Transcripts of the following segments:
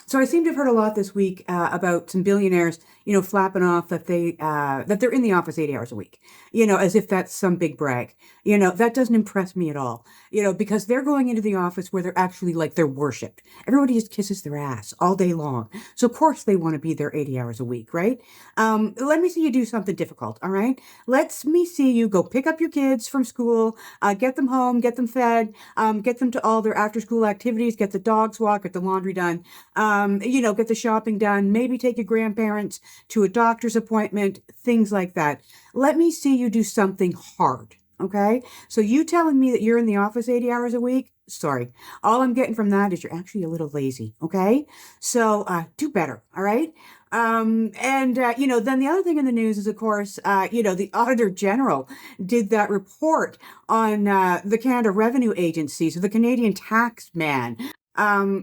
So I seem to have heard a lot this week about some billionaires, flapping off that they're in the office 80 hours a week, as if that's some big brag. That doesn't impress me at all, because they're going into the office where they're actually like they're worshipped. Everybody just kisses their ass all day long. So of course they want to be there 80 hours a week, right? Let me see you do something difficult, all right? Let me see you go pick up your kids from school, get them home, get them fed, get them to all their after school activities, get the dogs walked, get the laundry done, get the shopping done, maybe take your grandparents to a doctor's appointment, things like that. Let me see you do something hard. Okay. So you telling me that you're in the office 80 hours a week? Sorry. All I'm getting from that is you're actually a little lazy. Okay. So, do better. All right. Then the other thing in the news is, of course, the Auditor General did that report on, the Canada Revenue Agency. So the Canadian tax man.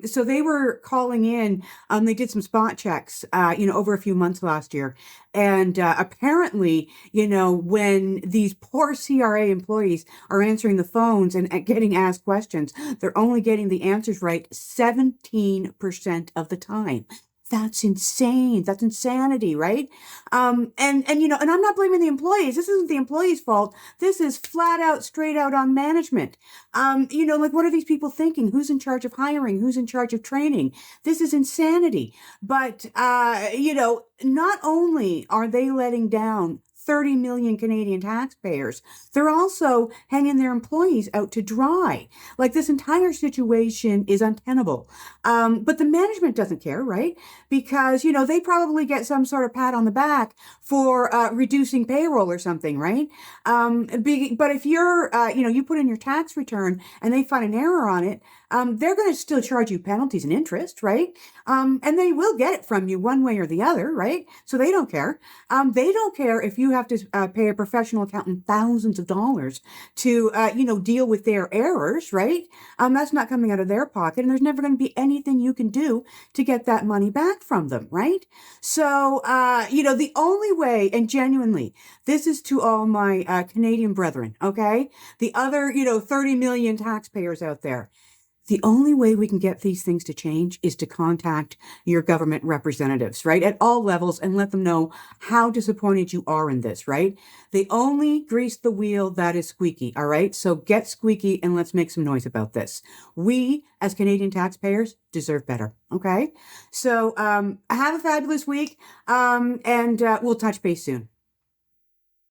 So they were calling in, they did some spot checks, over a few months last year. And apparently, when these poor CRA employees are answering the phones and getting asked questions, they're only getting the answers right 17% of the time. That's insane. That's insanity, right? And I'm not blaming the employees. This isn't the employees' fault. This is flat out, straight out on management. What are these people thinking? Who's in charge of hiring? Who's in charge of training? This is insanity. But, not only are they letting down 30 million Canadian taxpayers, they're also hanging their employees out to dry. Like, this entire situation is untenable. But the management doesn't care, right? Because, they probably get some sort of pat on the back for reducing payroll or something, right? But if you're, you put in your tax return and they find an error on it, they're going to still charge you penalties and interest, right? And they will get it from you one way or the other, right? So they don't care. They don't care if you have to pay a professional accountant thousands of dollars to, deal with their errors, right? That's not coming out of their pocket, and there's never going to be anything you can do to get that money back from them, right? So, the only way, and genuinely, this is to all my Canadian brethren, okay? The other, 30 million taxpayers out there. The only way we can get these things to change is to contact your government representatives, right? At all levels, and let them know how disappointed you are in this, right? They only grease the wheel that is squeaky, all right? So get squeaky and let's make some noise about this. We, as Canadian taxpayers, deserve better, okay? So have a fabulous week, and we'll touch base soon.